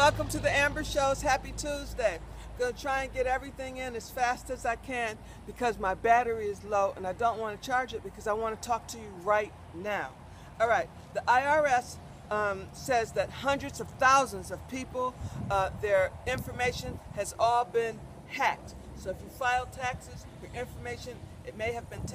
welcome to the Amber Show's Happy Tuesday. I'm going to try and get everything in as fast as I can because my battery is low and I don't want to charge it because I want to talk to you right now. All right, the IRS says that hundreds of thousands of people, their information has all been hacked. So if you file taxes, your information, it may have been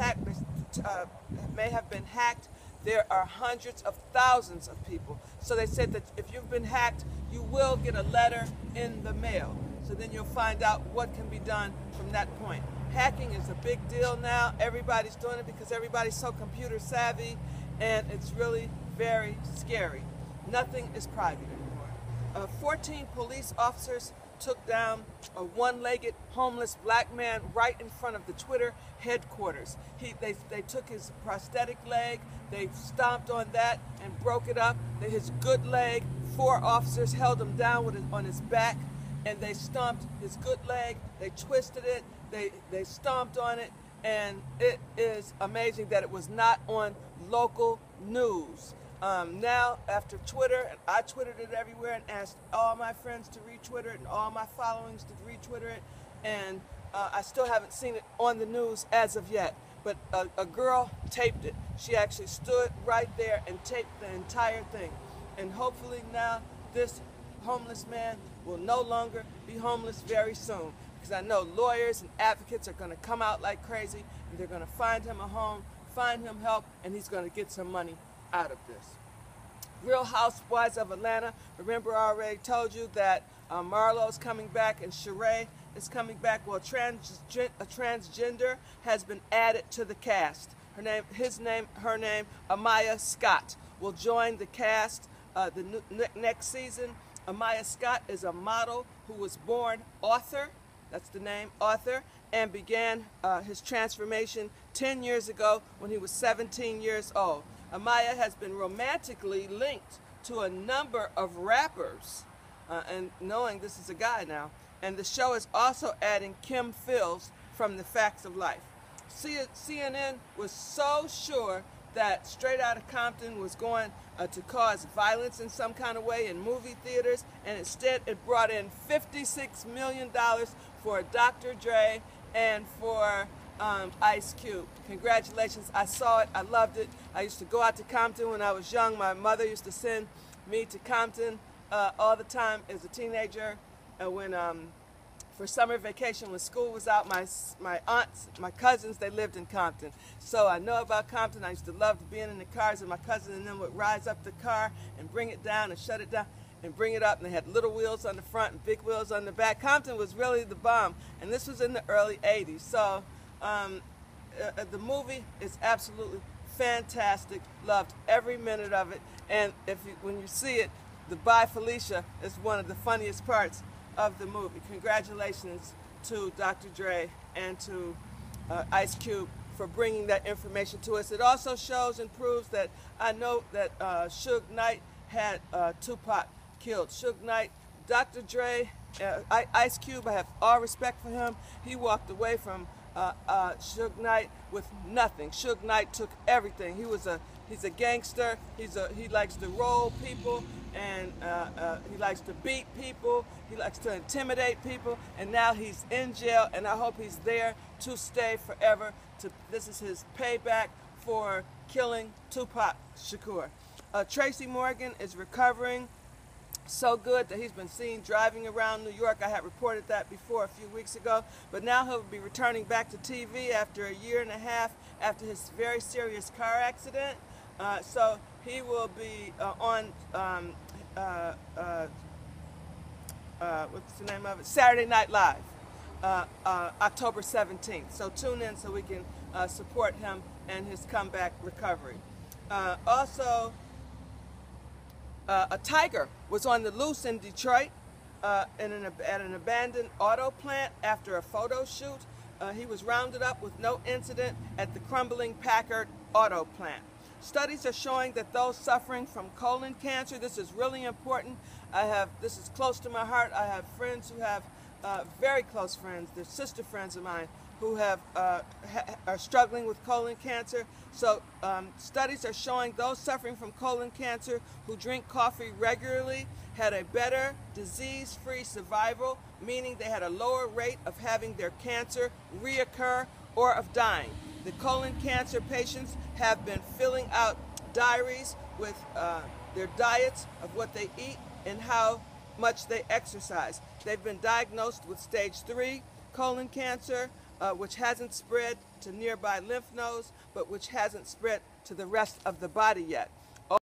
hacked. There are hundreds of thousands of people. So they said that if you've been hacked, you will get a letter in the mail. So then you'll find out what can be done from that point. Hacking is a big deal now. Everybody's doing it because everybody's so computer savvy, and it's really very scary. Nothing is private anymore. 14 police officers took down a one-legged homeless black man right in front of the Twitter headquarters. They took his prosthetic leg, they stomped on that and broke it up. His good leg, 4 officers held him down on his back, and they stomped his good leg, they twisted it, they stomped on it, and it is amazing that it was not on local news. Now, after Twitter, and I Twittered it everywhere and asked all my friends to retwitter it and all my followings to retwitter it, and I still haven't seen it on the news as of yet. But a girl taped it. She actually stood right there and taped the entire thing. And hopefully now this homeless man will no longer be homeless very soon, because I know lawyers and advocates are going to come out like crazy, and they're going to find him a home, find him help, and he's going to get some money out of this. Real Housewives of Atlanta. Remember, I already told you that Marlo's coming back and Sheree is coming back. Well, a transgender has been added to the cast. Her name, Amaya Scott, will join the cast next season. Amaya Scott is a model who was born Arthur, that's the name, Arthur, and began his transformation 10 years ago when he was 17 years old. Amaya has been romantically linked to a number of rappers, and knowing this is a guy now. And the show is also adding Kim Fields from The Facts of Life. CNN was so sure that Straight Outta Compton was going to cause violence in some kind of way in movie theaters, and instead it brought in $56 million for Dr. Dre and for Ice Cube. Congratulations. I saw it. I loved it. I used to go out to Compton when I was young. My mother used to send me to Compton all the time as a teenager. When for summer vacation, when school was out, my aunts, my cousins, they lived in Compton. So I know about Compton. I used to love being in the cars, and my cousin and them would rise up the car and bring it down and shut it down and bring it up, and they had little wheels on the front and big wheels on the back. Compton was really the bomb, and this was in the early 80s. So the movie is absolutely fantastic. Loved every minute of it, and when you see it, the Bye Felicia is one of the funniest parts of the movie. Congratulations to Dr. Dre and to Ice Cube for bringing that information to us. It also shows and proves that I know that Suge Knight had Tupac killed. Suge Knight, Dr. Dre, Ice Cube, I have all respect for him. He walked away from Suge Knight with nothing. Suge Knight took everything. He's a gangster. He likes to roll people, and he likes to beat people. He likes to intimidate people, and now he's in jail, and I hope he's there to stay forever. This is his payback for killing Tupac Shakur. Tracy Morgan is recovering so good that he's been seen driving around New York. I had reported that before a few weeks ago, but now he'll be returning back to TV after a year and a half after his very serious car accident. So he will be on what's the name of it? Saturday Night Live, October 17th. So tune in so we can support him and his comeback recovery. Also, a tiger was on the loose in Detroit at an abandoned auto plant after a photo shoot. He was rounded up with no incident at the crumbling Packard auto plant. Studies are showing that those suffering from colon cancer, this is really important. This is close to my heart. I have friends who have very close friends, they're sister friends of mine, who are struggling with colon cancer. So studies are showing those suffering from colon cancer who drink coffee regularly had a better disease-free survival, meaning they had a lower rate of having their cancer reoccur or of dying. The colon cancer patients have been filling out diaries with their diets of what they eat and how much they exercise. They've been diagnosed with stage 3 colon cancer, which hasn't spread to nearby lymph nodes, but which hasn't spread to the rest of the body yet.